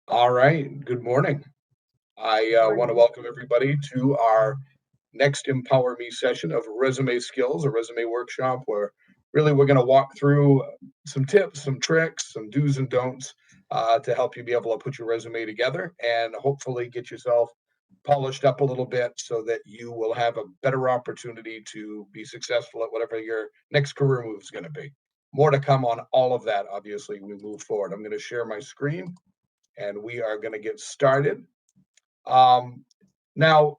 All right, good morning. I want to Morning. welcome everybody to our next EmpowerMe session of resume skills, a resume workshop where really we're going to walk through some tips, some tricks, some do's and don'ts to help you be able to put your resume together and hopefully get yourself polished up a little bit so that you will have a better opportunity to be successful at whatever your next career move is going to be. More to come on all of that, obviously, we move forward. I'm going to share my screen and we are going to get started. Now,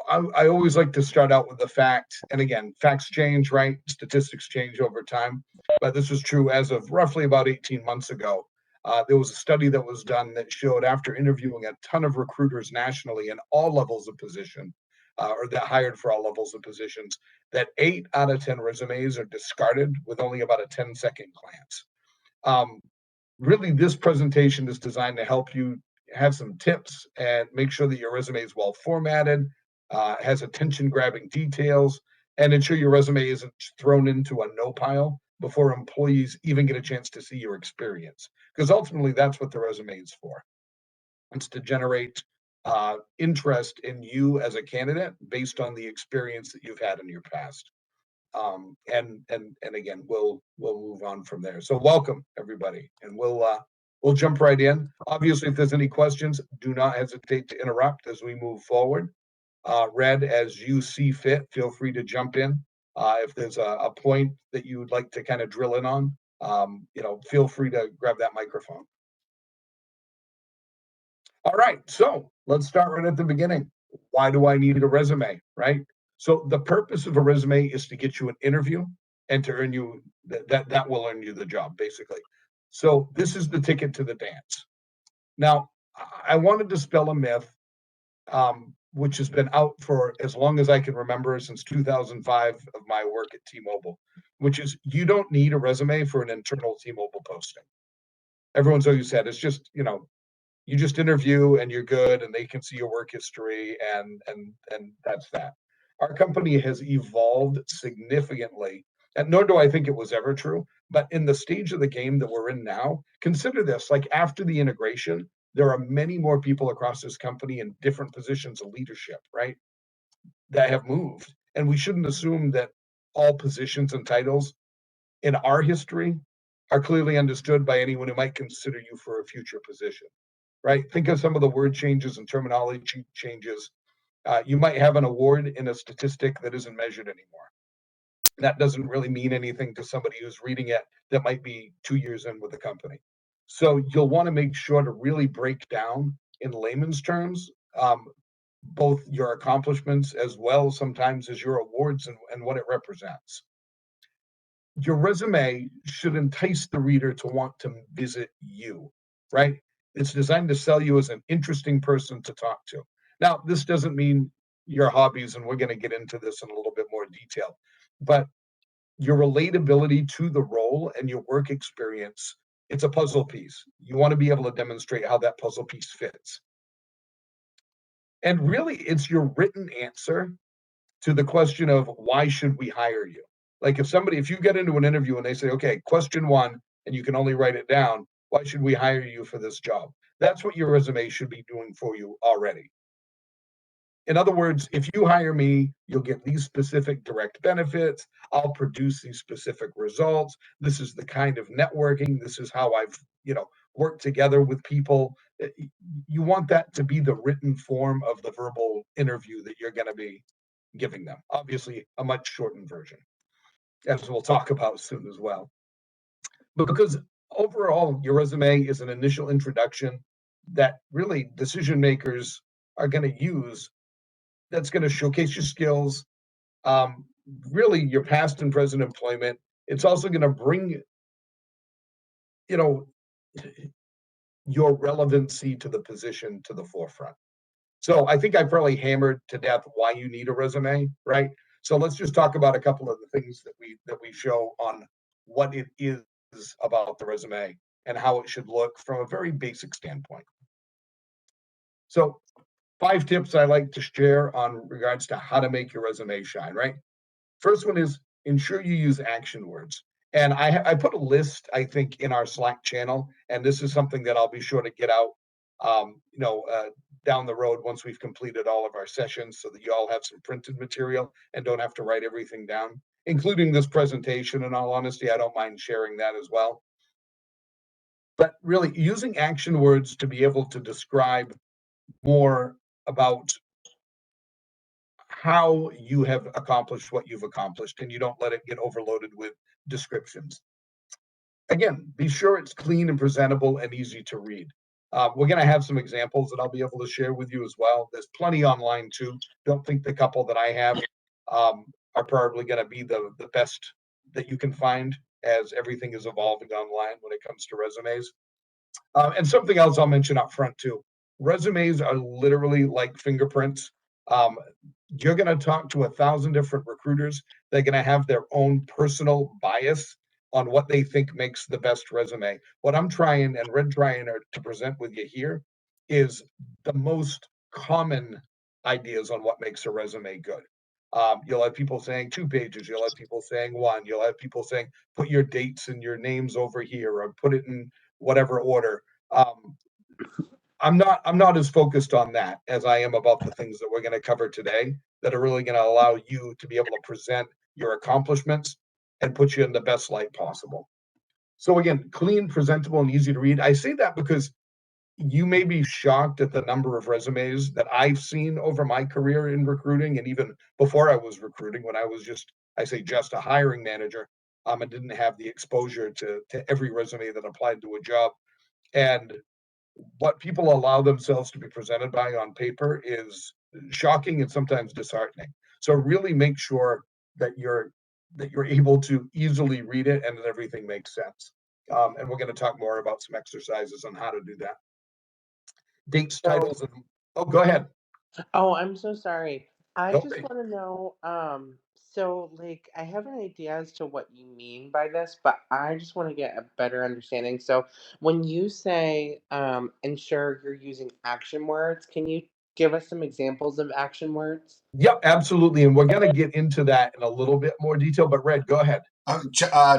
I always like to start out with the fact, and again, facts change, right? Statistics change over time, but this was true as of roughly about 18 months ago. There was a study that was done that showed after interviewing a ton of recruiters nationally in all levels of position, or that hired for all levels of positions, that 8 out of 10 resumes are discarded with only about a 10-second glance. Um, Really, this presentation is designed to help you have some tips and make sure that your resume is well formatted, has attention grabbing details, and ensure your resume isn't thrown into a no pile before employees even get a chance to see your experience. Because ultimately, that's what the resume is for. It's to generate interest in you as a candidate based on the experience that you've had in your past. And again, we'll move on from there. So welcome everybody, and we'll jump right in. Obviously, if there's any questions, do not hesitate to interrupt as we move forward. Red, as you see fit, feel free to jump in. If there's a point that you would like to kind of drill in on, feel free to grab that microphone. All right, so let's start right at the beginning. Why do I need a resume, right? So the purpose of a resume is to get you an interview and to earn you that will earn you the job, basically. So this is the ticket to the dance. Now, I want to dispel a myth, which has been out for as long as I can remember, since 2005 of my work at T-Mobile, which is you don't need a resume for an internal T-Mobile posting. Everyone's always said it's just, you just interview and you're good and they can see your work history and that's that. Our company has evolved significantly, and nor do I think it was ever true, but in the stage of the game that we're in now, consider this, like after the integration, there are many more people across this company in different positions of leadership, right, that have moved, and we shouldn't assume that all positions and titles in our history are clearly understood by anyone who might consider you for a future position, right? Think of some of the word changes and terminology changes. You might have an award in a statistic that isn't measured anymore. That doesn't really mean anything to somebody who's reading it that might be 2 years in with the company. So you'll want to make sure to really break down in layman's terms both your accomplishments as well sometimes as your awards and what it represents. Your resume should entice the reader to want to visit you, right? It's designed to sell you as an interesting person to talk to. Now, this doesn't mean your hobbies, and we're going to get into this in a little bit more detail, but your relatability to the role and your work experience, it's a puzzle piece. You want to be able to demonstrate how that puzzle piece fits. And really, it's your written answer to the question of why should we hire you? Like if you get into an interview and they say, okay, question one, and you can only write it down, why should we hire you for this job? That's what your resume should be doing for you already. In other words, if you hire me, you'll get these specific direct benefits. I'll produce these specific results. This is the kind of networking. This is how I've, worked together with people. You want that to be the written form of the verbal interview that you're going to be giving them. Obviously, a much shortened version, as we'll talk about soon as well. But because overall, your resume is an initial introduction that really decision makers are going to use, that's going to showcase your skills, um, really your past and present employment. It's also going to bring, you know, your relevancy to the position to the forefront. So I think I probably hammered to death why you need a resume, right? So let's just talk about a couple of the things that we show on what it is about the resume and how it should look from a very basic standpoint. So 5 tips I like to share on regards to how to make your resume shine, right? First one is ensure you use action words. And I put a list, I think, in our Slack channel, and this is something that I'll be sure to get out, down the road once we've completed all of our sessions, so that you all have some printed material and don't have to write everything down, including this presentation. In all honesty, I don't mind sharing that as well. But really, using action words to be able to describe more about how you have accomplished what you've accomplished, and you don't let it get overloaded with descriptions. Again, be sure it's clean and presentable and easy to read. We're going to have some examples that I'll be able to share with you as well. There's plenty online too. Don't think the couple that I have are probably going to be the best that you can find, as everything is evolving online when it comes to resumes. And something else I'll mention up front too. Resumes are literally like fingerprints. Um, you're going to talk to 1,000 different recruiters. They're going to have their own personal bias on what they think makes the best resume. What I'm trying and Red trying to present with you here is the most common ideas on what makes a resume good. You'll have people saying 2 pages. You'll have people saying 1. You'll have people saying, put your dates and your names over here, or put it in whatever order. Um, I'm not as focused on that as I am about the things that we're going to cover today that are really going to allow you to be able to present your accomplishments and put you in the best light possible. So again, clean, presentable, and easy to read. I say that because you may be shocked at the number of resumes that I've seen over my career in recruiting, and even before I was recruiting, when I was just a hiring manager, and didn't have the exposure to every resume that applied to a job. And what people allow themselves to be presented by on paper is shocking and sometimes disheartening. So really make sure that you're able to easily read it and that everything makes sense. And we're going to talk more about some exercises on how to do that. Dates, So, titles, and oh, go ahead. oh, I'm so sorry. I Don't just be. want to know, so like I have an idea as to what you mean by this, but I just want to get a better understanding. So when you say ensure you're using action words, can you give us some examples of action words? Yep, absolutely. And we're going to get into that in a little bit more detail. But Red, go ahead.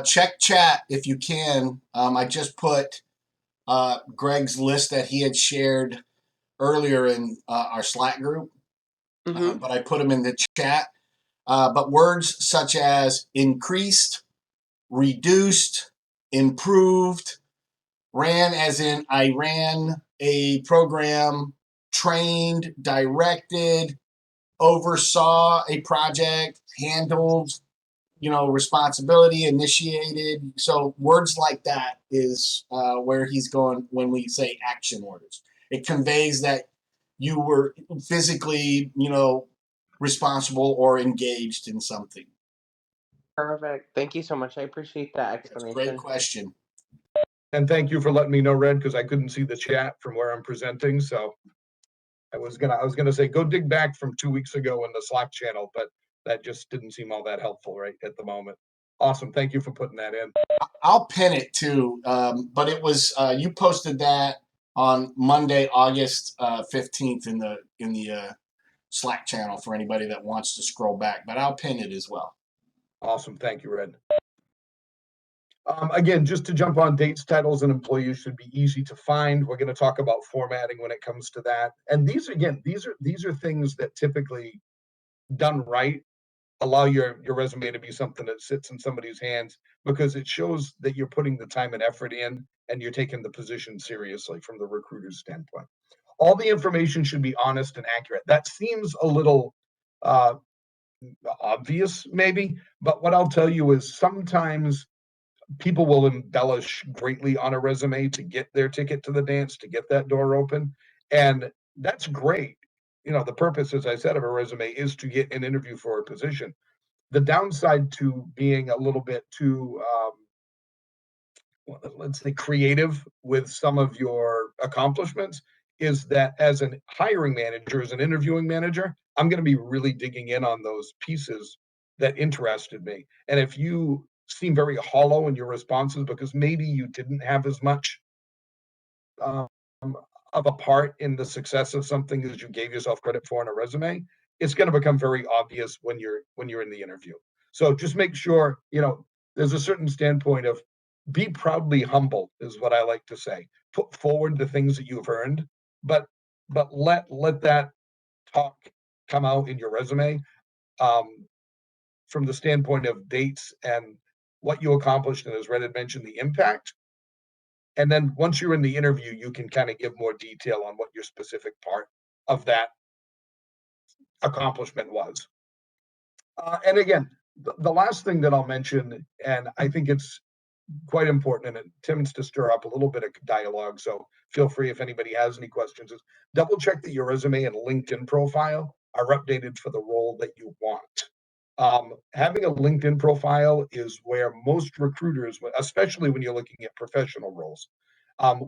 Check chat if you can. I just put Greg's list that he had shared earlier in our Slack group, Mm-hmm. but I put them in the chat. But words such as increased, reduced, improved, ran as in I ran a program, trained, directed, oversaw a project, handled, responsibility, initiated. So words like that is where he's going when we say action orders. It conveys that you were physically, responsible or engaged in something. Perfect. Thank you so much. I appreciate that That's a great explanation. question. And thank you for letting me know, Red, because I couldn't see the chat from where I'm presenting. So I was gonna say go dig back from 2 weeks ago in the Slack channel, but that just didn't seem all that helpful right at the moment. Awesome. Thank you for putting that in. I'll pin it too, but it was you posted that on Monday, August 15th in the Slack channel for anybody that wants to scroll back. But I'll pin it as well. Awesome. Thank you, Red. Again, just to jump on, dates, titles, and employees should be easy to find. We're going to talk about formatting when it comes to that. And these are things that typically done right allow your resume to be something that sits in somebody's hands, because it shows that you're putting the time and effort in and you're taking the position seriously from the recruiter's standpoint. All the information should be honest and accurate. That seems a little uh, obvious, maybe, but what I'll tell you is sometimes people will embellish greatly on a resume to get their ticket to the dance, to get that door open. And that's great. The purpose, as I said, of a resume is to get an interview for a position. The downside to being a little bit too, let's say, creative with some of your accomplishments is that as an hiring manager, as an interviewing manager, I'm going to be really digging in on those pieces that interested me. And if you seem very hollow in your responses because maybe you didn't have as much um, of a part in the success of something as you gave yourself credit for in a resume, it's going to become very obvious when you're in the interview. So just make sure, there's a certain standpoint of be proudly humble is what I like to say. Put forward the things that you've earned, but let that talk come out in your resume from the standpoint of dates and what you accomplished, and as Red had mentioned, the impact. And then once you're in the interview, you can kind of give more detail on what your specific part of that accomplishment was. And again, the last thing that I'll mention, and I think it's quite important, and it tends to stir up a little bit of dialogue. So feel free if anybody has any questions, is double check that your resume and LinkedIn profile are updated for the role that you want. Having a LinkedIn profile is where most recruiters, especially when you're looking at professional roles,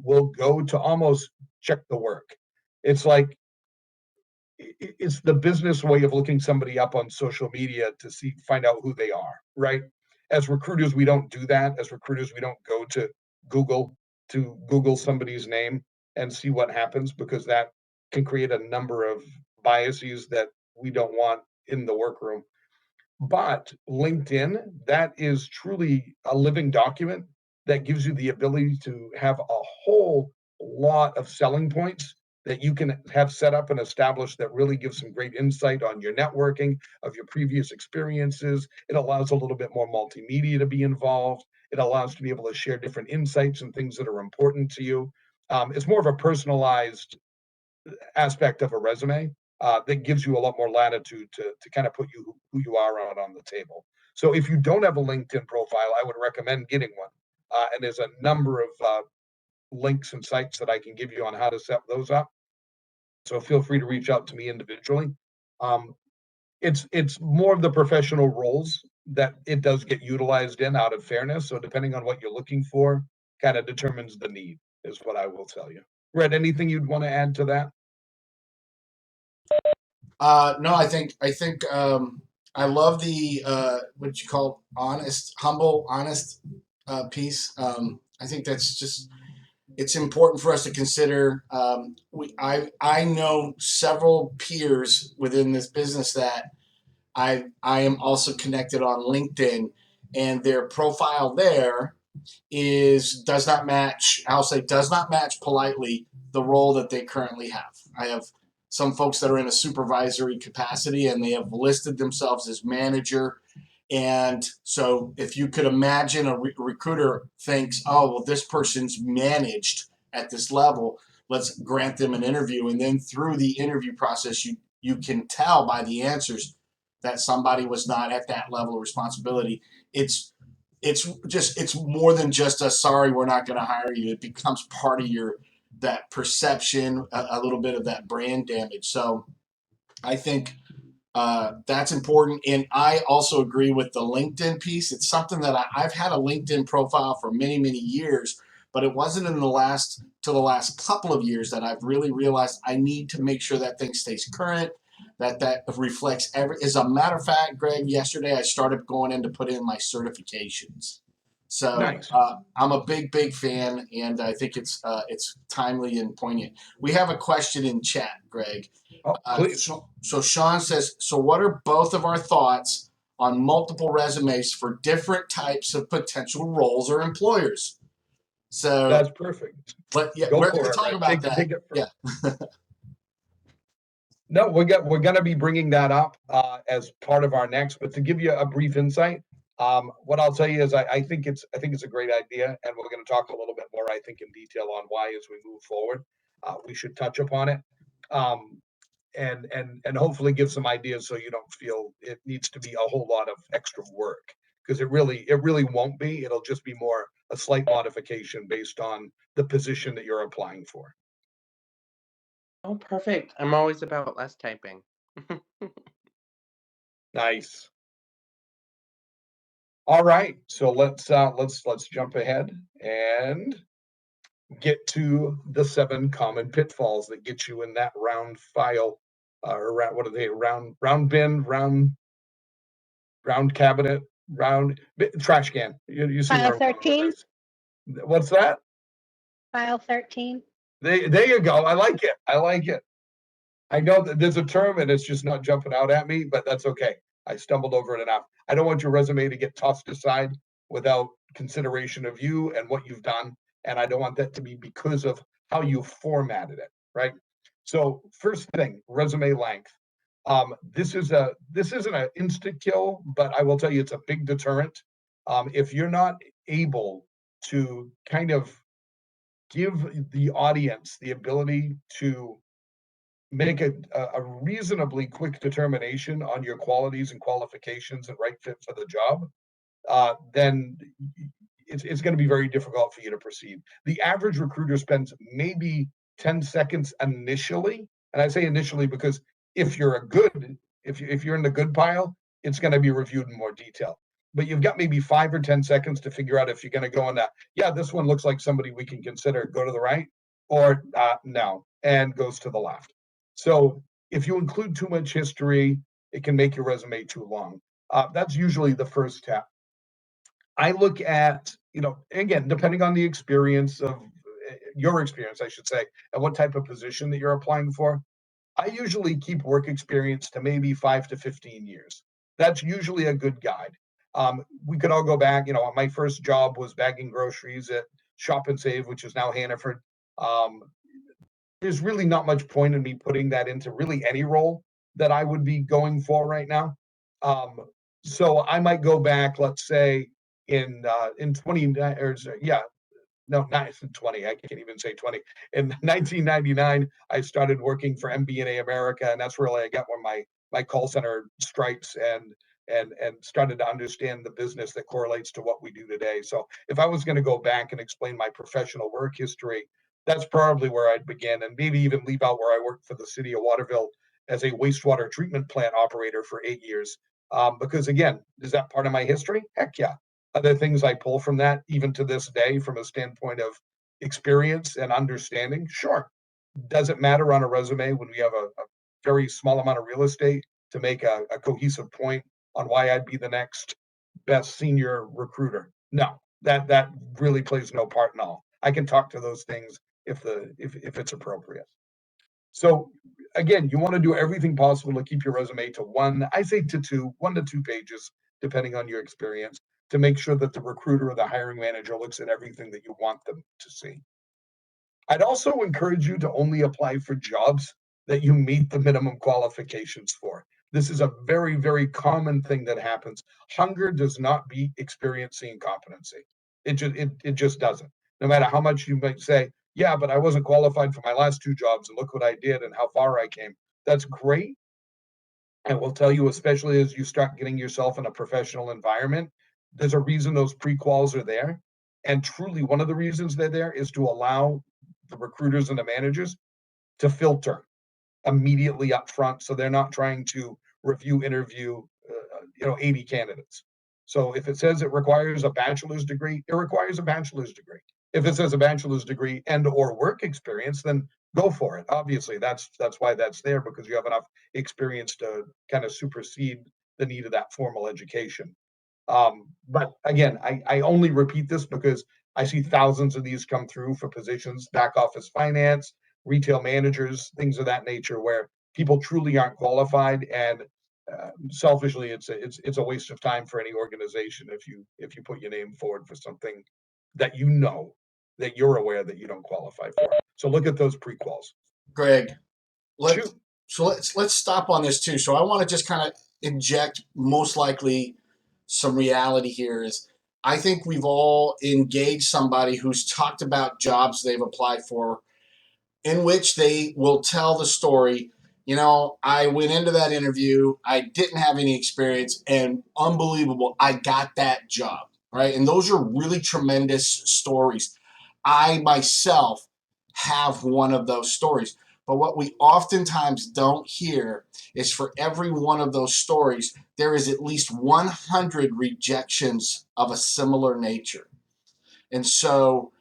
will go to almost check the work. It's like it's the business way of looking somebody up on social media to find out who they are, right? As recruiters, we don't do that. As recruiters, we don't go to Google somebody's name and see what happens, because that can create a number of biases that we don't want in the workroom. But LinkedIn, that is truly a living document that gives you the ability to have a whole lot of selling points that you can have set up and established that really gives some great insight on your networking, of your previous experiences. It allows a little bit more multimedia to be involved. It allows to be able to share different insights and things that are important to you. It's more of a personalized aspect of a resume that gives you a lot more latitude to kind of put who you are out on the table. So if you don't have a LinkedIn profile, I would recommend getting one. And there's a number of links and sites that I can give you on how to set those up. So feel free to reach out to me individually. It's more of the professional roles that it does get utilized in, out of fairness. So depending on what you're looking for, kind of determines the need, is what I will tell you. Red, anything you'd want to add to that? No, I think I love the what you call humble, honest piece. I think that's just, it's important for us to consider. I know several peers within this business that I am also connected on LinkedIn, and their profile there does not match. I'll say does not match politely the role that they currently have. I have some folks that are in a supervisory capacity, and they have listed themselves as manager. And so if you could imagine a recruiter thinks, oh, well, this person's managed at this level, let's grant them an interview. And then through the interview process, you can tell by the answers that somebody was not at that level of responsibility. It's more than just a sorry, we're not going to hire you. It becomes part of that perception, a little bit of that brand damage. So I think that's important. And I also agree with the LinkedIn piece. It's something that I've had a LinkedIn profile for many, many years, but it wasn't in the last couple of years that I've really realized I need to make sure that thing stays current, that reflects as a matter of fact, Greg, yesterday I started going in to put in my certifications. So Nice. I'm a big fan, and I think it's timely and poignant. We have a question in chat, Greg. Oh, please. So Sean says, so what are both of our thoughts on multiple resumes for different types of potential roles or employers? So That's perfect. we're Go going to for it, talk Red. about that. Take it Yeah. No, we're going to be bringing that up as part of our next. But to give you a brief insight, what I'll tell you is I think it's a great idea, and we're going to talk a little bit more, I think, in detail on why as we move forward. We should touch upon it, and hopefully give some ideas so you don't feel it needs to be a whole lot of extra work, because it really won't be. It'll just be more a slight modification based on the position that you're applying for. Oh, perfect. I'm always about less typing. Nice. All right, so let's jump ahead and get to the 7 common pitfalls that get you in that round file, or what are they? Round bin, round cabinet, trash can. You see File where I'm going with 13. this. What's that? File 13. There you go. I like it. I like it. I know that there's a term and it's just not jumping out at me, but that's okay. I stumbled over it enough. I don't want your resume to get tossed aside without consideration of you and what you've done. And I don't want that to be because of how you formatted it, right? So first thing, resume length. This isn't an instant kill, but I will tell you it's a big deterrent. If you're not able to kind of give the audience the ability to make a reasonably quick determination on your qualities and qualifications and right fit for the job, then it's going to be very difficult for you to proceed. The average recruiter spends maybe 10 seconds initially. And I say initially because if you're if you're in the good pile, it's going to be reviewed in more detail. But you've got maybe 5 or 10 seconds to figure out if you're going to go on that. Yeah, this one looks like somebody we can consider, go to the right, or no, and goes to the left. So if you include too much history, it can make your resume too long. That's usually the first step. I look at, again, depending on the experience of your experience, I should say, and what type of position that you're applying for. I usually keep work experience to maybe 5 to 15 years. That's usually a good guide. We could all go back, my first job was bagging groceries at Shop and Save, which is now Hannaford. Um, there's really not much point in me putting that into really any role that I would be going for right now. Um, so I might go back, let's say in 20 or yeah, no, not 20. I can't even say 20. In 1999, I started working for MBNA America, and that's really I got where my call center stripes and started to understand the business that correlates to what we do today. So if I was going to go back and explain my professional work history, that's probably where I'd begin, and maybe even leave out where I worked for the city of Waterville as a wastewater treatment plant operator for 8 years. Because again, is that part of my history? Heck yeah. Other things I pull from that, even to this day, from a standpoint of experience and understanding, sure. Does it matter on a resume when we have a very small amount of real estate to make a cohesive point on why I'd be the next best senior recruiter? No, that really plays no part in all. I can talk to those things if it's appropriate. So again, you want to do everything possible to keep your resume to I say to 1 to 2 pages, depending on your experience, to make sure that the recruiter or the hiring manager looks at everything that you want them to see. I'd also encourage you to only apply for jobs that you meet the minimum qualifications for. This is a very, very common thing that happens. Hunger does not beat experience and competency. It just doesn't. No matter how much you might say, yeah, but I wasn't qualified for my last 2 jobs and look what I did and how far I came. That's great. And will tell you, especially as you start getting yourself in a professional environment, there's a reason those pre-quals are there. And truly, one of the reasons they're there is to allow the recruiters and the managers to filter immediately up front, so they're not trying to interview 80 candidates. So if it says it requires a bachelor's degree, it requires a bachelor's degree. If it says a bachelor's degree and or work experience, then go for it. Obviously, that's why that's there, because you have enough experience to kind of supersede the need of that formal education. But again, I only repeat this because I see thousands of these come through for positions, back office finance, retail managers, things of that nature, where people truly aren't qualified. And selfishly, it's a waste of time for any organization if you put your name forward for something that that you're aware that you don't qualify for. So look at those prequals. Greg, let's stop on this too. So I want to just kind of inject most likely some reality here is I think we've all engaged somebody who's talked about jobs they've applied for in which they will tell the story. I went into that interview, I didn't have any experience, and unbelievable, I got that job, right? And those are really tremendous stories. I myself have one of those stories. But what we oftentimes don't hear is for every one of those stories, there is at least 100 rejections of a similar nature. And so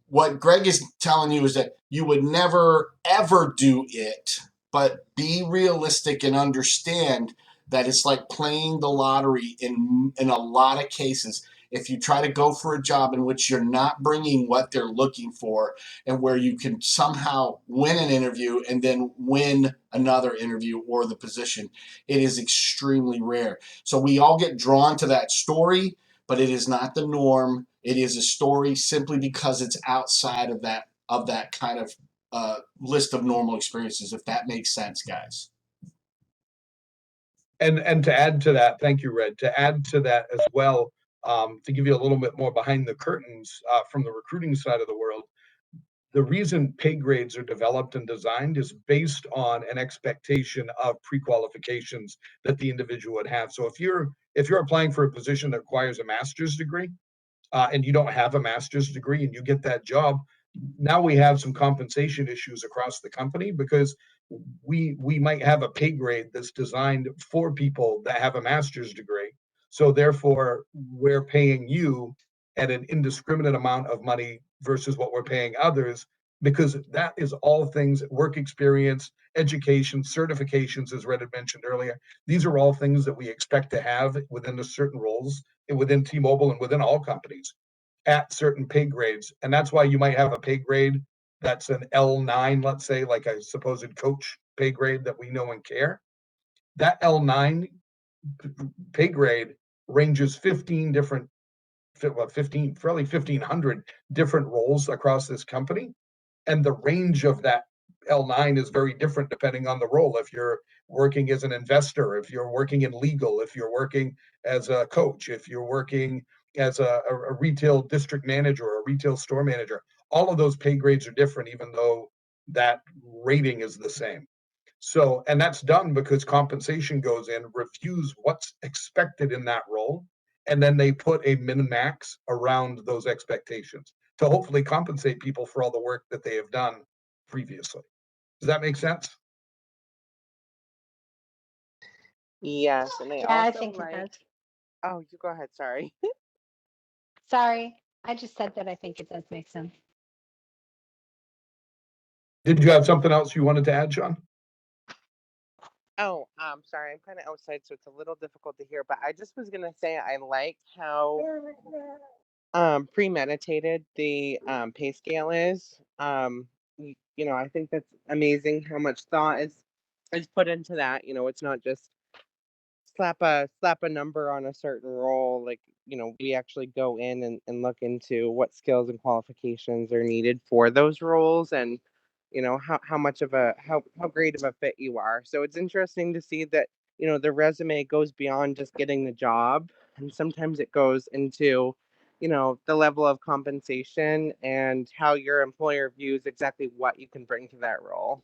what Greg is telling you is that you would never, ever do it, but be realistic and understand that it's like playing the lottery in a lot of cases. If you try to go for a job in which you're not bringing what they're looking for and where you can somehow win an interview and then win another interview or the position, it is extremely rare. So we all get drawn to that story, but it is not the norm. It is a story simply because it's outside of that kind of list of normal experiences, if that makes sense, guys. And to add to that, thank you, Red. To add to that as well, to give you a little bit more behind the curtains from the recruiting side of the world, the reason pay grades are developed and designed is based on an expectation of pre-qualifications that the individual would have. So if you're applying for a position that requires a master's degree, and you don't have a master's degree and you get that job, now we have some compensation issues across the company because we might have a pay grade that's designed for people that have a master's degree. So therefore, we're paying you at an indiscriminate amount of money versus what we're paying others, because that is all things work experience, education, certifications, as Red had mentioned earlier. These are all things that we expect to have within the certain roles within T-Mobile and within all companies at certain pay grades. And that's why you might have a pay grade that's an L9, let's say, like a supposed coach pay grade that we know and care. That L9 pay grade ranges 15 different, well, 1,500 different roles across this company. And the range of that L9 is very different depending on the role. If you're working as an investor, if you're working in legal, if you're working as a coach, if you're working as a retail district manager or a retail store manager, all of those pay grades are different, even though that rating is the same. So, and that's done because compensation goes in, reviews what's expected in that role, and then they put a min max around those expectations to hopefully compensate people for all the work that they have done previously. Does that make sense? Yes, and I Yeah, I also think it does. Oh, you go ahead. Sorry. Sorry, I just said that I think it does make sense. Did you have something else you wanted to add, Sean? Oh, sorry. I'm kind of outside, so it's a little difficult to hear. But I just was gonna say I like how premeditated the pay scale is. I think that's amazing how much thought is put into that. It's not just slap a number on a certain role. Like, we actually go in and look into what skills and qualifications are needed for those roles, and how much of how great of a fit you are. So it's interesting to see that the resume goes beyond just getting the job, and sometimes it goes into the level of compensation and how your employer views exactly what you can bring to that role.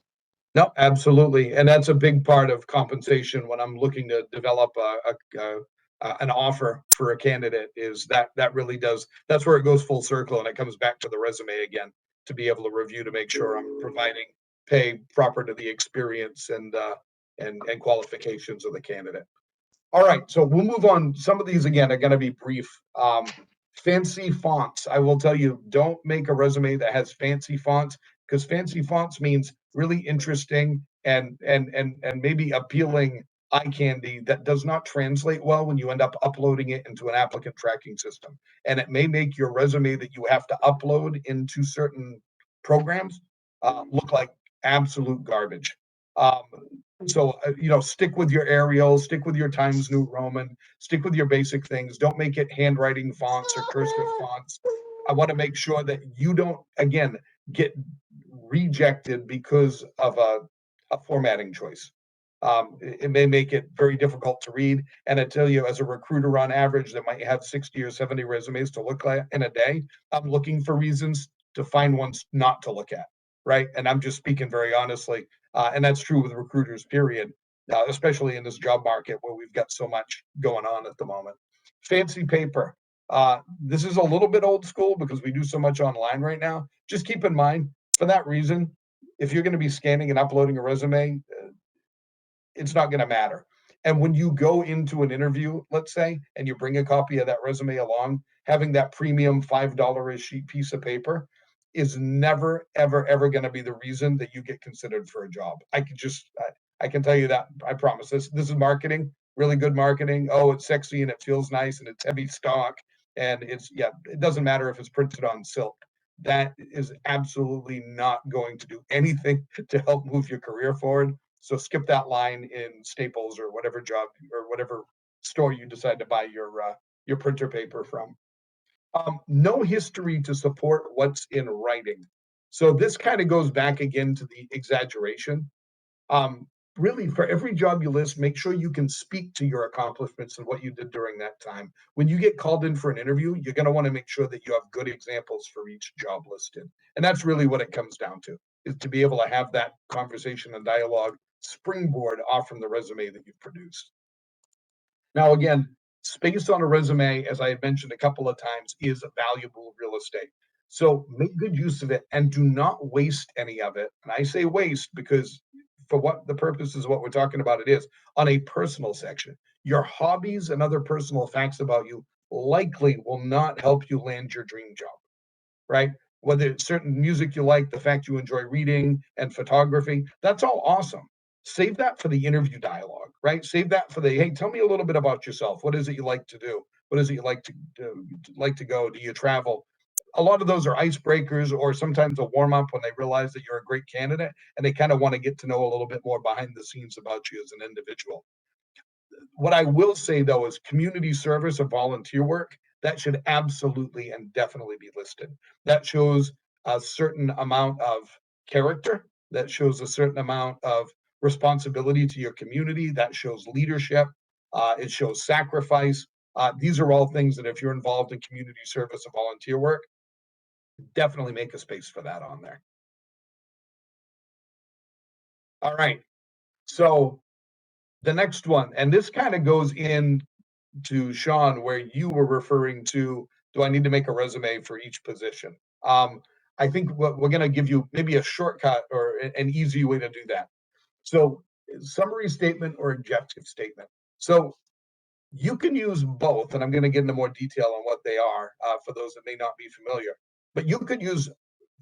No, absolutely. And that's a big part of compensation when I'm looking to develop an offer for a candidate, is that really does, that's where it goes full circle and it comes back to the resume again, to be able to review to make sure I'm providing pay proper to the experience and qualifications of the candidate. All right, so we'll move on. Some of these again are going to be brief. Fancy fonts. I will tell you, don't make a resume that has fancy fonts, because fancy fonts means really interesting and maybe appealing eye candy that does not translate well when you end up uploading it into an applicant tracking system. And it may make your resume that you have to upload into certain programs look like absolute garbage. Um, so, stick with your Arial, stick with your Times New Roman, stick with your basic things. Don't make it handwriting fonts or cursive fonts. I want to make sure that you don't, again, get rejected because of a formatting choice. It may make it very difficult to read. And I tell you, as a recruiter on average, that might have 60 or 70 resumes to look at in a day, I'm looking for reasons to find ones not to look at, right? And I'm just speaking very honestly. And that's true with recruiters, period, especially in this job market where we've got so much going on at the moment. Fancy paper. This is a little bit old school because we do so much online right now. Just keep in mind, for that reason, if you're going to be scanning and uploading a resume, it's not going to matter. And when you go into an interview, let's say, and you bring a copy of that resume along, having that premium $5 a sheet piece of paper is never, ever, ever going to be the reason that you get considered for a job. I can tell you that. I promise. This is marketing, really good marketing. Oh, it's sexy and it feels nice and it's heavy stock. And it doesn't matter if it's printed on silk. That is absolutely not going to do anything to help move your career forward. So skip that line in Staples or whatever job or whatever store you decide to buy your printer paper from. No history to support what's in writing. So this kind of goes back again to the exaggeration. Um, Really, for every job you list, make sure you can speak to your accomplishments and what you did during that time. When you get called in for an interview, you're going to want to make sure that you have good examples for each job listed. And that's really what it comes down to, is to be able to have that conversation and dialogue springboard off from the resume that you've produced. Now, again, space on a resume, as I had mentioned a couple of times, is valuable real estate. So make good use of it and do not waste any of it. And I say waste because for what the purposes of what we're talking about, it is on a personal section. Your hobbies and other personal facts about you likely will not help you land your dream job, right? Whether it's certain music you like, the fact you enjoy reading and photography, that's all awesome. Save that for the interview dialogue, right? Save that for the, hey, tell me a little bit about yourself. What is it you like to do? What is it you like to do, like to go? Do you travel? A lot of those are icebreakers or sometimes a warm up when they realize that you're a great candidate and they kind of want to get to know a little bit more behind the scenes about you as an individual. What I will say though is community service or volunteer work, that should absolutely and definitely be listed. That shows a certain amount of character, that shows a certain amount of responsibility to your community, that shows leadership, it shows sacrifice. These are all things that if you're involved in community service or volunteer work, definitely make a space for that on there. All right. So the next one, and this kind of goes in to Sean, where you were referring to, do I need to make a resume for each position? I think what we're going to give you maybe a shortcut or an easy way to do that. So, summary statement or objective statement. So, you can use both, and I'm going to get into more detail on what they are for those that may not be familiar. But you could use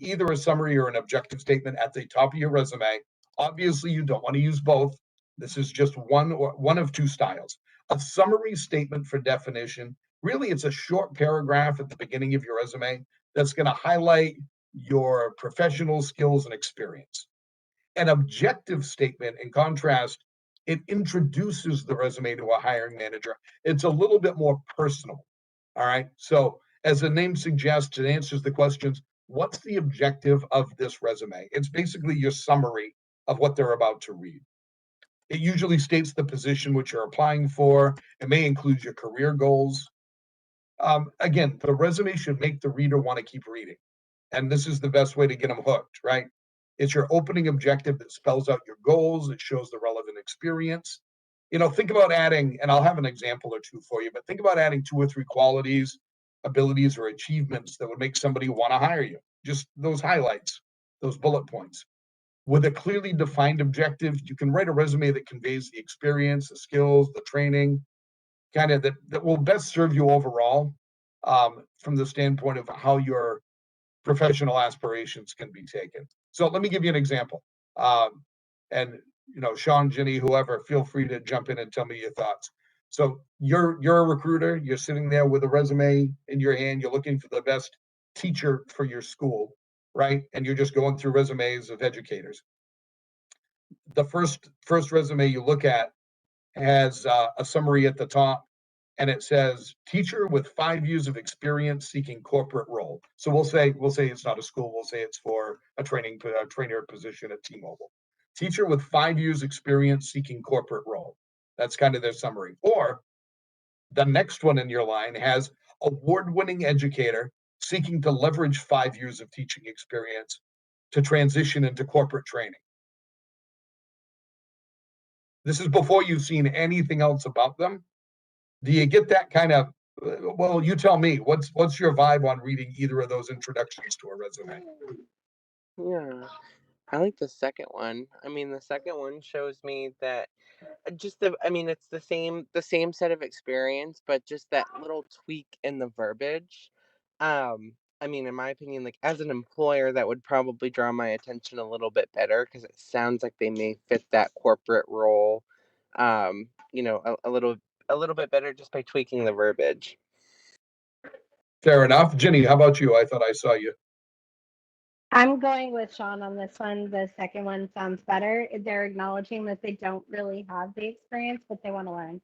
either a summary or an objective statement at the top of your resume. Obviously, you don't want to use both. This is just one of two styles. A summary statement for definition. Really, it's a short paragraph at the beginning of your resume that's going to highlight your professional skills and experience. An objective statement, in contrast, it introduces the resume to a hiring manager. It's a little bit more personal. All right. So, as the name suggests, it answers the questions, what's the objective of this resume? It's basically your summary of what they're about to read. It usually states the position which you're applying for. It may include your career goals. Again, the resume should make the reader want to keep reading. And this is the best way to get them hooked, right? It's your opening objective that spells out your goals. It shows the relevant experience. Think about adding, and I'll have an example or two for you, but think about adding 2 or 3 qualities, abilities, or achievements that would make somebody want to hire you. Just those highlights, those bullet points. With a clearly defined objective, you can write a resume that conveys the experience, the skills, the training, kind of that will best serve you overall from the standpoint of how your professional aspirations can be taken. So let me give you an example. And Sean, Ginny, whoever, feel free to jump in and tell me your thoughts. So you're a recruiter, you're sitting there with a resume in your hand, you're looking for the best teacher for your school, right? And you're just going through resumes of educators. The first resume you look at has a summary at the top and it says teacher with 5 years of experience seeking corporate role. So we'll say it's not a school. We'll say it's for a trainer position at T-Mobile. Teacher with 5 years experience seeking corporate role. That's kind of their summary. Or the next one in your line has award-winning educator seeking to leverage 5 years of teaching experience to transition into corporate training. This is before you've seen anything else about them. Do you get that kind of, well, you tell me, what's your vibe on reading either of those introductions to a resume? Yeah, I like the second one. I mean, the second one shows me that it's the same set of experience, but just that little tweak in the verbiage. In my opinion, like as an employer, that would probably draw my attention a little bit better because it sounds like they may fit that corporate role, a little bit better just by tweaking the verbiage. Fair enough. Ginny, how about you? I thought I saw you. I'm going with Sean on this one. The second one sounds better. They're acknowledging that they don't really have the experience, but they want to learn.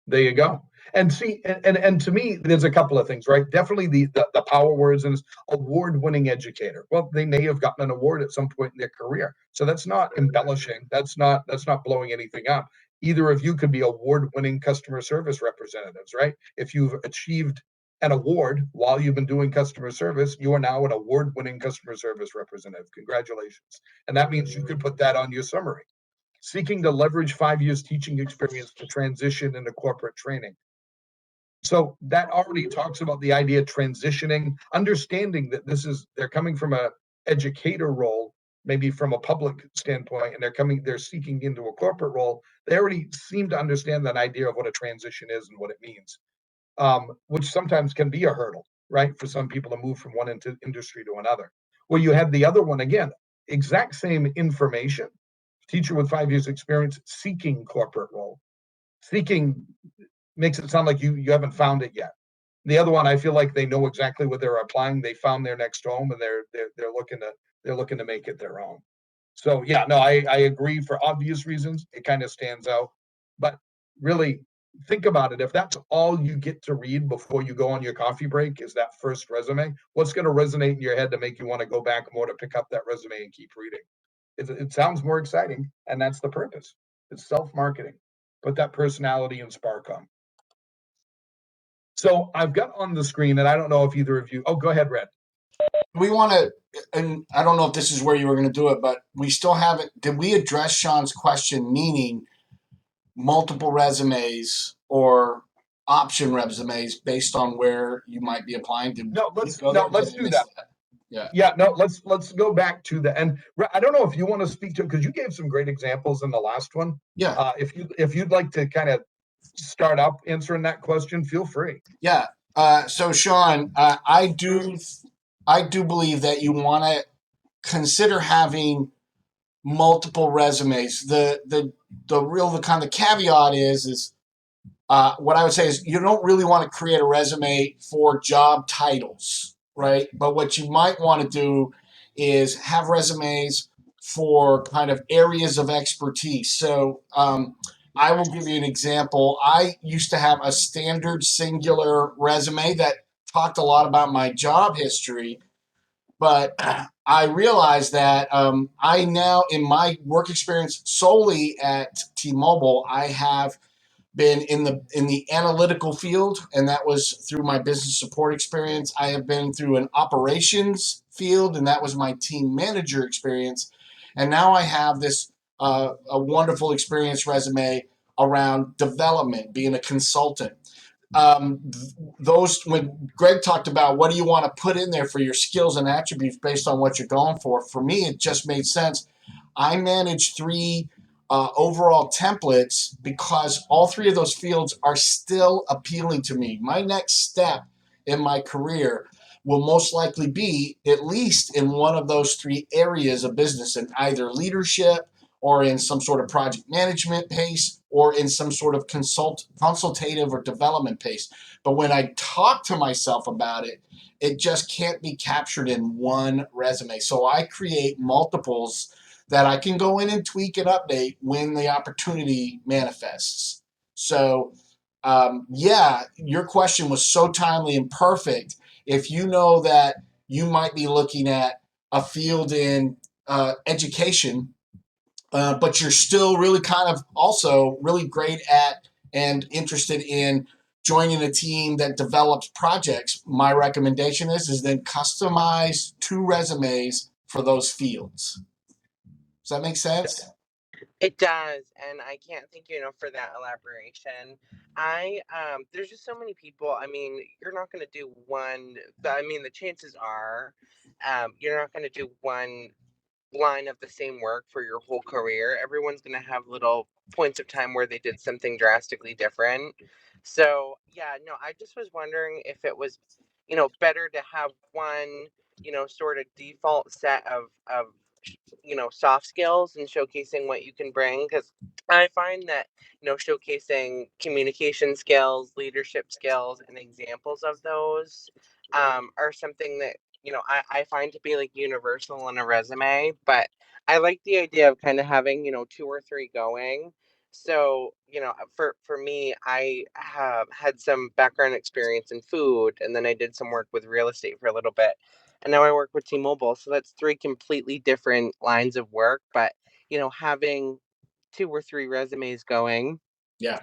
There you go. And see, and to me, there's a couple of things, right? Definitely the power words and award-winning educator. Well, they may have gotten an award at some point in their career. So that's not embellishing. That's not blowing anything up. Either of you could be award-winning customer service representatives, right? If you've achieved an award while you've been doing customer service, you are now an award-winning customer service representative. Congratulations. And that means you could put that on your summary. Seeking to leverage 5 years teaching experience to transition into corporate training. So that already talks about the idea of transitioning, understanding that they're coming from a educator role, maybe from a public standpoint, and they're seeking into a corporate role. They already seem to understand that idea of what a transition is and what it means, which sometimes can be a hurdle, right? For some people to move from one industry to another. Well, you have the other one again, exact same information. Teacher with 5 years experience seeking corporate role. Seeking makes it sound like you haven't found it yet. The other one, I feel like they know exactly what they're applying. They found their next home, and they're looking to make it their own. So yeah, no, I agree. For obvious reasons, it kind of stands out. But really, think about it. If that's all you get to read before you go on your coffee break is that first resume, what's going to resonate in your head to make you want to go back more to pick up that resume and keep reading? It sounds more exciting, and that's the purpose. It's self-marketing. Put that personality and spark on. So I've got on the screen, and I don't know if either of you. Oh, go ahead, Red. We want to, and I don't know if this is where you were going to do it, but we still haven't. Did we address Sean's question, meaning multiple resumes or option resumes based on where you might be applying? Let's do that. Yeah, no, let's go back to the end. I don't know if you want to speak to it because you gave some great examples in the last one. Yeah. If you'd like to kind of start up answering that question, feel free. Yeah. So Sean, I do believe that you want to consider having multiple resumes. The kind of caveat is what I would say is you don't really want to create a resume for job titles, right? But what you might want to do is have resumes for kind of areas of expertise. So I will give you an example. I used to have a standard singular resume that talked a lot about my job history, but I realized that I now, in my work experience solely at T-Mobile, I have been in the analytical field, and that was through my business support experience. I have been through an operations field, and that was my team manager experience. And now I have this a wonderful experience resume around development, being a consultant. Those, when Greg talked about what do you want to put in there for your skills and attributes based on what you're going for me, it just made sense. I manage 3 overall templates because all 3 of those fields are still appealing to me. My next step in my career will most likely be at least in one of those 3 areas of business, in either leadership or in some sort of project management pace or in some sort of consultative or development pace. But when I talk to myself about it, it just can't be captured in one resume. So I create multiples that I can go in and tweak and update when the opportunity manifests. So, yeah, your question was so timely and perfect. If you know that you might be looking at a field in education, but you're still really kind of also really great at and interested in joining a team that develops projects, my recommendation is then customize 2 resumes for those fields. Does that make sense? It does, and I can't thank you enough for that elaboration. There's just so many people. I mean, you're not going to do one. I mean, the chances are, you're not going to do one line of the same work for your whole career. Everyone's going to have little points of time where they did something drastically different. So, yeah, no, I just was wondering if it was, better to have one, sort of default set of soft skills and showcasing what you can bring, because I find that showcasing communication skills, leadership skills, and examples of those are something that I find to be like universal in a resume. But I like the idea of kind of having 2 or 3 going. So, for me, I have had some background experience in food, and then I did some work with real estate for a little bit. And now I work with T-Mobile. So that's three completely different lines of work. But, having two or three resumes going, Yeah,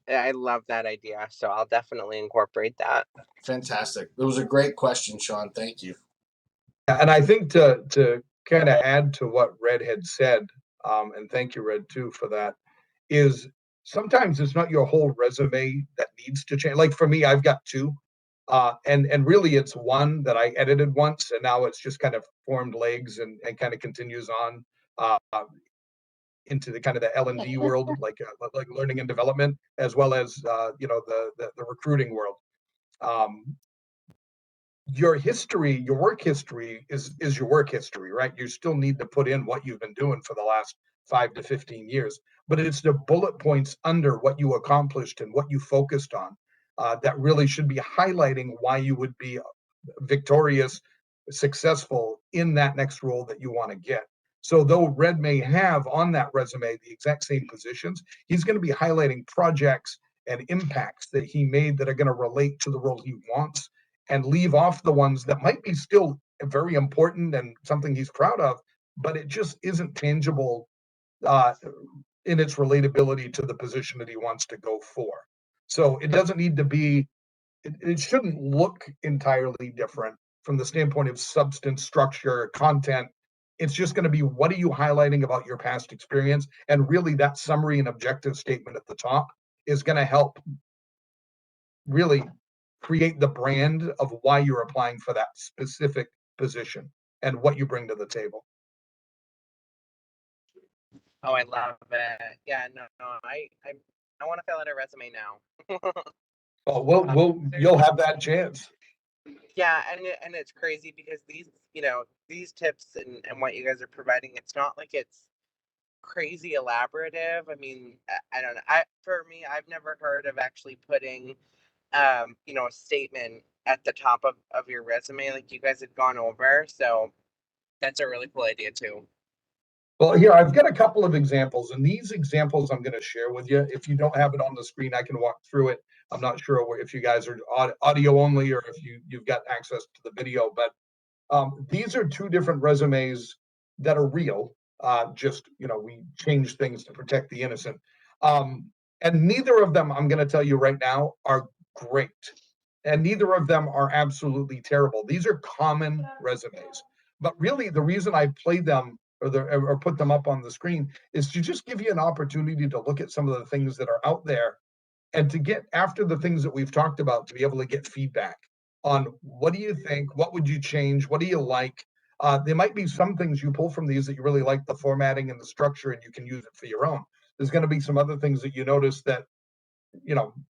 I love that idea. So I'll definitely incorporate that. fantastic. It was a great question, Sean. Thank you. And I think to kind of add to what Red had said, and thank you, Red, too, for that, is sometimes it's not your whole resume that needs to change. Like for me, I've got two. And really it's one that I edited once, and now it's just kind of formed legs and kind of continues on uh, into the kind of the L&D world, like learning and development, as well as the recruiting world. Um, your history, your work history is your work history, right? You still need to put in what you've been doing for the last 5 to 15 years, but it's the bullet points under what you accomplished and what you focused on that really should be highlighting why you would be victorious, successful in that next role that you want to get. So though Red may have on that resume the exact same positions, he's going to be highlighting projects and impacts that he made that are going to relate to the role he wants, and leave off the ones that might be still very important and something he's proud of, but it just isn't tangible uh, in its relatability to the position that he wants to go for. So it doesn't need to be, it shouldn't look entirely different from the standpoint of substance, structure, content. It's just going to be, what are you highlighting about your past experience? And really that summary and objective statement at the top is going to help really create the brand of why you're applying for that specific position and what you bring to the table. Oh, I love it. Yeah, no, I want to fill out a resume now. Oh, you'll have that chance. Yeah, and it's crazy because these tips and what you guys are providing, it's not like it's crazy elaborative. I mean, I don't know. For me, I've never heard of actually putting a statement at the top of your resume like you guys had gone over. So that's a really cool idea too. Well, here, I've got a couple of examples, and these examples I'm going to share with you. If you don't have it on the screen, I can walk through it. I'm not sure if you guys are audio only or if you've got access to the video, but these are two different resumes that are real. Just, we change things to protect the innocent. And neither of them, I'm going to tell you right now, are great. And neither of them are absolutely terrible. These are common resumes. But really, the reason I played them or put them up on the screen is to just give you an opportunity to look at some of the things that are out there, and to get after the things that we've talked about, to be able to get feedback on what do you think, what would you change, what do you like. There might be some things you pull from these that you really like the formatting and the structure, and you can use it for your own. There's going to be some other things that you notice that,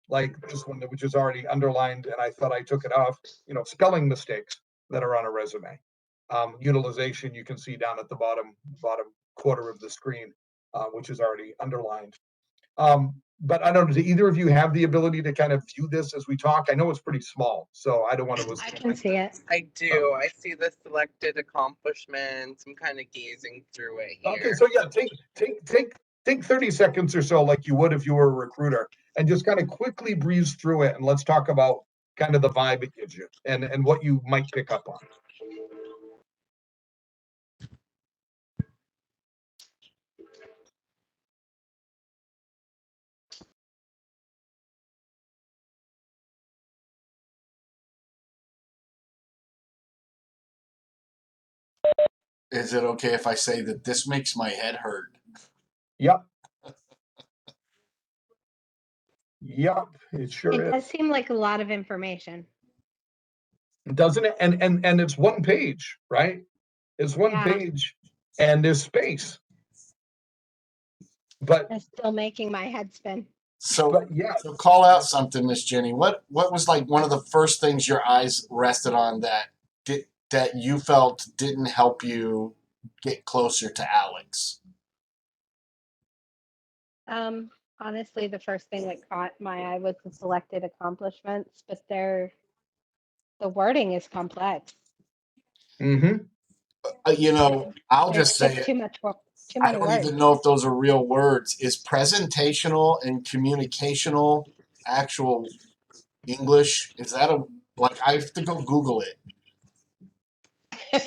like this one, which is already underlined, and I thought I took it off, spelling mistakes that are on a resume. Utilization, you can see down at the bottom quarter of the screen, which is already underlined. But I don't know, do either of you have the ability to kind of view this as we talk? I know it's pretty small, so I don't want to. I can see it. I do. I see the selected accomplishments. I'm kind of gazing through it here. Okay, so yeah, take 30 seconds or so, like you would if you were a recruiter, and just kind of quickly breeze through it, and let's talk about kind of the vibe it gives you and what you might pick up on. Is it okay if I say that this makes my head hurt? Yep. Yep, it sure It does is. seem like a lot of information. Doesn't it? And it's one page, right? It's one Yeah. page, and there's space. But It's still making my head spin. So yeah. So call out something, Miss Jenny. What was like one of the first things your eyes rested on that you felt didn't help you get closer to Alex? Honestly, the first thing that caught my eye was the selected accomplishments, but the wording is complex. Mm-hmm. I'll There's just say just too much work. Too I many don't words. even know if those are real words. Is presentational and communicational actual English? Is that a, like, I have to go Google it.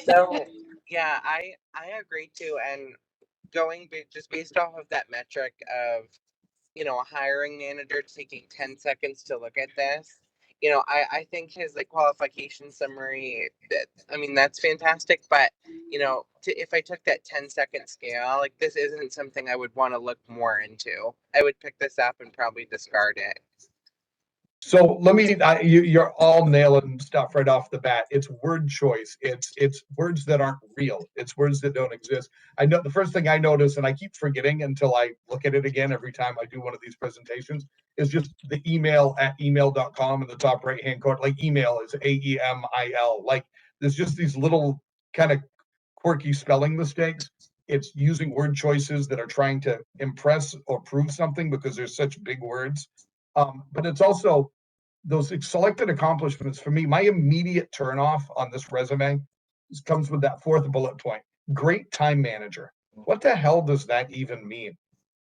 So yeah, I agree too. And just based off of that metric of, a hiring manager taking 10 seconds to look at this, I think his like qualification summary, that's fantastic. But, if I took that 10-second scale, like this isn't something I would want to look more into. I would pick this up and probably discard it. So you're all nailing stuff right off the bat. It's word choice. It's words that aren't real. It's words that don't exist. I know the first thing I notice, and I keep forgetting until I look at it again every time I do one of these presentations, is just the email at email.com in the top right hand corner. Like email is AEMIL. Like there's just these little kind of quirky spelling mistakes. It's using word choices that are trying to impress or prove something because there's such big words. But it's also those selected accomplishments. For me, my immediate turnoff on this resume comes with that fourth bullet point. Great time manager. What the hell does that even mean?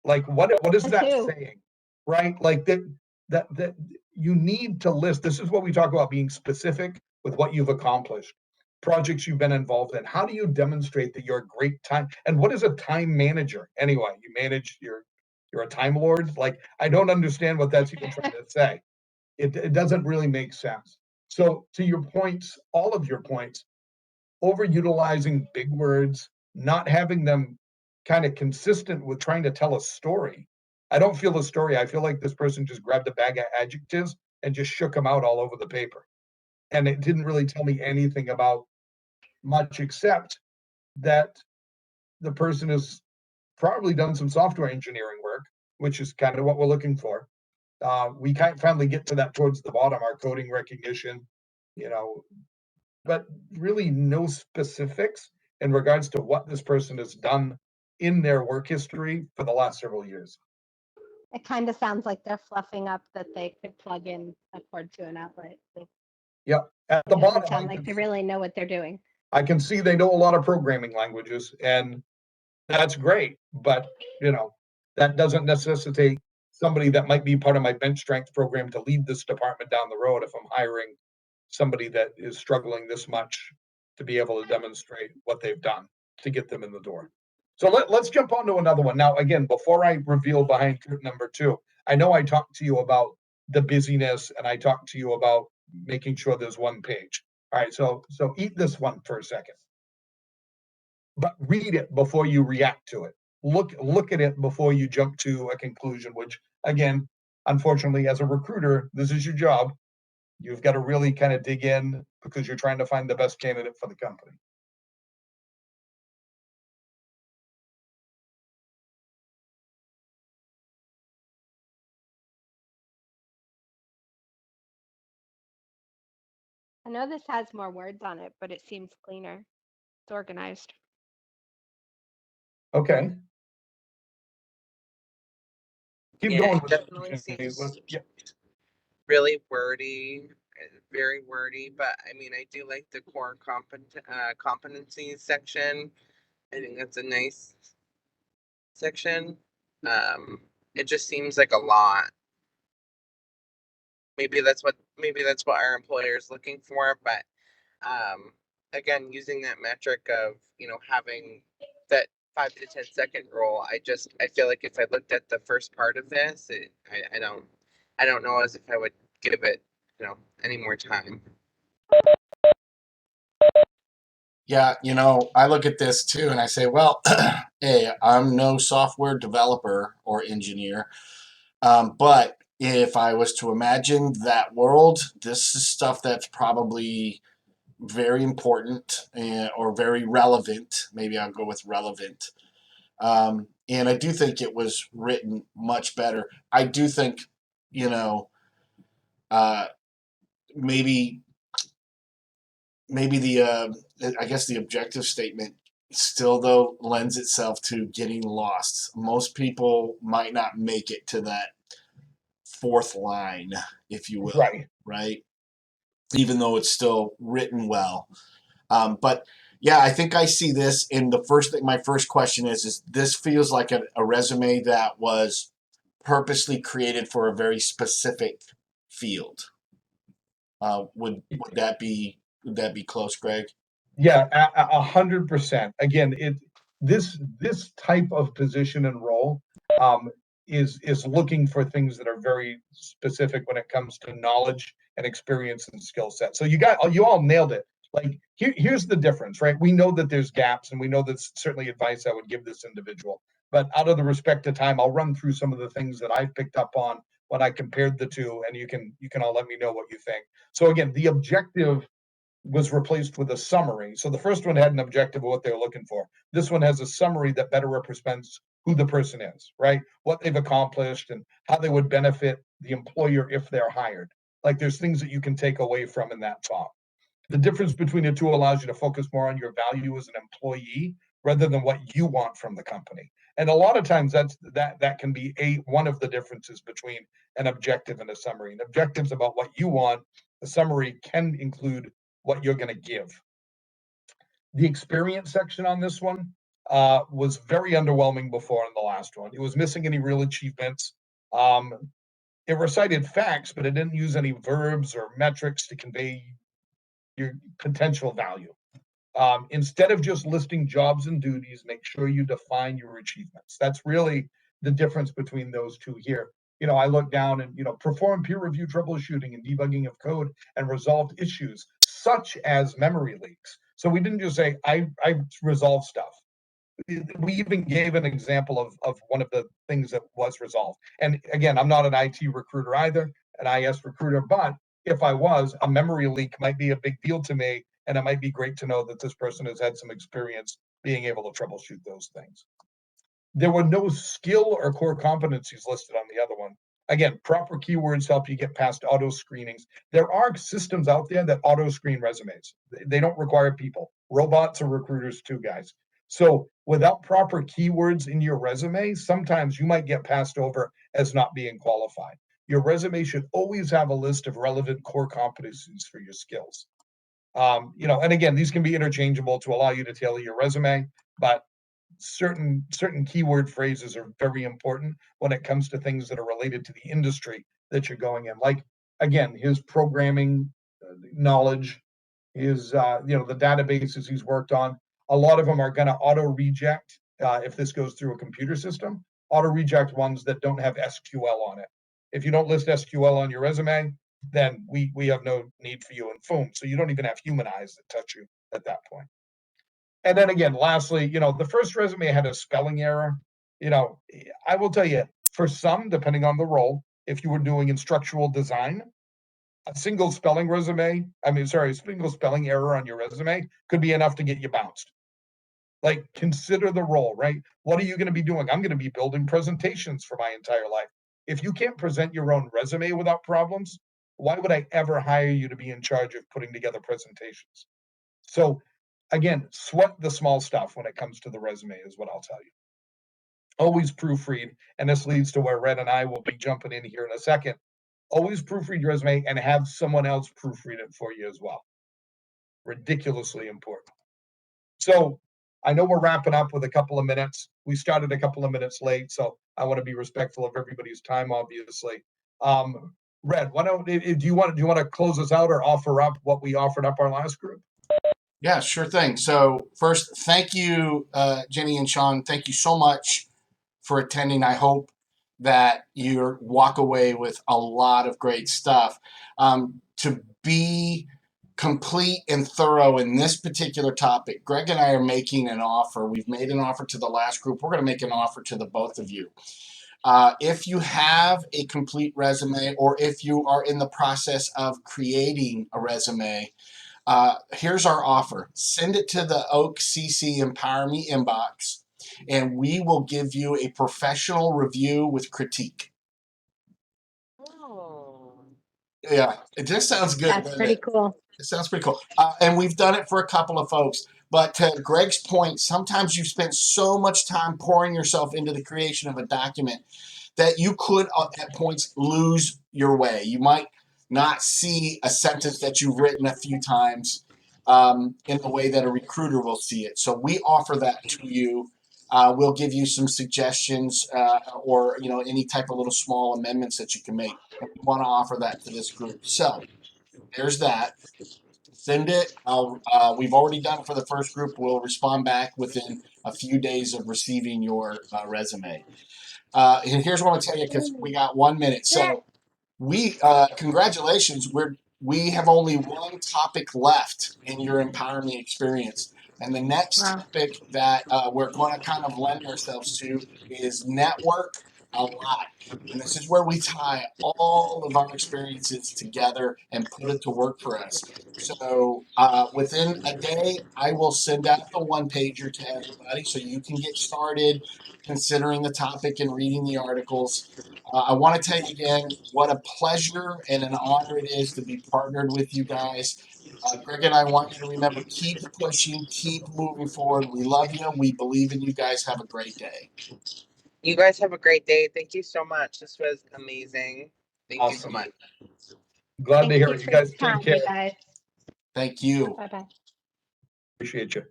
Like, what is that saying? Right? Like that you need to list. This is what we talk about, being specific with what you've accomplished, projects you've been involved in. How do you demonstrate that you're a great time? And what is a time manager anyway? You manage you're a time lord. Like, I don't understand what that's even trying to say. It doesn't really make sense. So to your points, all of your points, overutilizing big words, not having them kind of consistent with trying to tell a story. I don't feel a story. I feel like this person just grabbed a bag of adjectives and just shook them out all over the paper. And it didn't really tell me anything about much, except that the person has probably done some software engineering work, which is kind of what we're looking for. We can't finally get to that towards the bottom, our coding recognition, you know, but really no specifics in regards to what this person has done in their work history for the last several years. It kind of sounds like they're fluffing up that they could plug in a cord to an outlet. Yeah, at the It bottom, doesn't sound like they really know what they're doing. I can see they know a lot of programming languages, and that's great, but that doesn't necessitate somebody that might be part of my bench strength program to lead this department down the road if I'm hiring somebody that is struggling this much to be able to demonstrate what they've done to get them in the door. So let's jump on to another one. Now, again, before I reveal behind curtain number 2, I know I talked to you about the busyness and I talked to you about making sure there's one page. All right, so eat this one for a second. But read it before you react to it. Look at it before you jump to a conclusion, which again, unfortunately, as a recruiter, this is your job. You've got to really kind of dig in because you're trying to find the best candidate for the company. I know this has more words on it, but it seems cleaner. It's organized. Okay. Keep going. It definitely seems really wordy, very wordy. But I do like the core competencies section. I think that's a nice section. It just seems like a lot. Maybe that's what our employer is looking for. But again, using that metric of having that 5 to 10 second rule, I feel like if I looked at the first part of this, I don't know as if I would give it any more time. Yeah, I look at this too and I say, well, hey, I'm no software developer or engineer, but if I was to imagine that world, this is stuff that's probably very important or very relevant. Maybe I'll go with relevant. And I do think it was written much better. I do think, uh, maybe the I guess the objective statement still though lends itself to getting lost. Most people might not make it to that fourth line, if you will, right? Even though it's still written well. But Yeah, I think I see this in the first thing. My first question is this feels like a resume that was purposely created for a very specific field. Would that be close, Greg? Yeah, 100%. Again, this type of position and role um, is looking for things that are very specific when it comes to knowledge and experience and skill set. So you all nailed it. Like here's the difference, right? We know that there's gaps, and we know that's certainly advice I would give this individual. But out of the respect of time, I'll run through some of the things that I've picked up on when I compared the two, and you can all let me know what you think. So again, the objective was replaced with a summary. So the first one had an objective of what they were looking for. This one has a summary that better represents who the person is, right? What they've accomplished and how they would benefit the employer if they're hired. Like there's things that you can take away from in that talk. The difference between the two allows you to focus more on your value as an employee rather than what you want from the company. And a lot of times that can be one of the differences between an objective and a summary. An objective's about what you want. A summary can include what you're going to give. The experience section on this one was very underwhelming before in the last one. It was missing any real achievements. Um, it recited facts, but it didn't use any verbs or metrics to convey your potential value. Instead of just listing jobs and duties, make sure you define your achievements. That's really the difference between those two here. I look down and, perform peer review troubleshooting and debugging of code and resolved issues such as memory leaks. So we didn't just say, I resolve stuff. We even gave an example of one of the things that was resolved. And again, I'm not an IT recruiter either, an IS recruiter, but if I was, a memory leak might be a big deal to me. And it might be great to know that this person has had some experience being able to troubleshoot those things. There were no skill or core competencies listed on the other one. Again, proper keywords help you get past auto screenings. There are systems out there that auto screen resumes. They don't require people. Robots are recruiters too, guys. So without proper keywords in your resume, sometimes you might get passed over as not being qualified. Your resume should always have a list of relevant core competencies for your skills. And again, these can be interchangeable to allow you to tailor your resume, but certain keyword phrases are very important when it comes to things that are related to the industry that you're going in. Like again, his programming knowledge, his the databases he's worked on. A lot of them are going to auto reject if this goes through a computer system. Auto reject ones that don't have SQL on it. If you don't list SQL on your resume, then we have no need for you in Foom. So you don't even have human eyes that touch you at that point. And then again, lastly, the first resume had a spelling error. I will tell you, for some, depending on the role, if you were doing instructional design, a single spelling error on your resume could be enough to get you bounced. Like, consider the role, right? What are you going to be doing? I'm going to be building presentations for my entire life. If you can't present your own resume without problems, why would I ever hire you to be in charge of putting together presentations? So again, sweat the small stuff when it comes to the resume is what I'll tell you. Always proofread, and this leads to where Red and I will be jumping in here in a second. Always proofread your resume and have someone else proofread it for you as well. Ridiculously important. So I know we're wrapping up with a couple of minutes. We started a couple of minutes late, so I want to be respectful of everybody's time, obviously. Red, do you want to close us out or offer up what we offered up our last group? Yeah, sure thing. So first, thank you, Jenny and Sean. Thank you so much for attending. I hope that you walk away with a lot of great stuff. To be complete and thorough in this particular topic, Greg and I are making an offer. We've made an offer to the last group. We're going to make an offer to the both of you. If you have a complete resume, or if you are in the process of creating a resume, here's our offer. Send it to the Oak CC EmpowerMe inbox, and we will give you a professional review with critique. Oh. Yeah, it just sounds good. That's pretty cool. It sounds pretty cool. And we've done it for a couple of folks. But to Greg's point, sometimes you've spent so much time pouring yourself into the creation of a document that you could, at points, lose your way. You might not see a sentence that you've written a few times. in the way that a recruiter will see it. So we offer that to you. We'll give you some suggestions or any type of little small amendments that you can make. And we want to offer that to this group. So there's that. Send it. We've already done it for the first group. We'll respond back within a few days of receiving your resume. And here's what I'm gonna tell you because we got 1 minute. So we congratulations. We have only one topic left in your EmpowerMe experience. And the next topic that we're going to kind of lend ourselves to is network a lot. And this is where we tie all of our experiences together and put it to work for us. So within a day, I will send out the one pager to everybody so you can get started considering the topic and reading the articles. I want to tell you again what a pleasure and an honor it is to be partnered with you guys. Greg and I want you to remember, keep pushing, keep moving forward. We love you. We believe in you guys. Have a great day. You guys have a great day. Thank you so much. This was amazing. Thank you so Awesome. much. Glad to Thank hear you it. You for your guys take time, care. you guys. Thank you. Bye-bye. Appreciate you.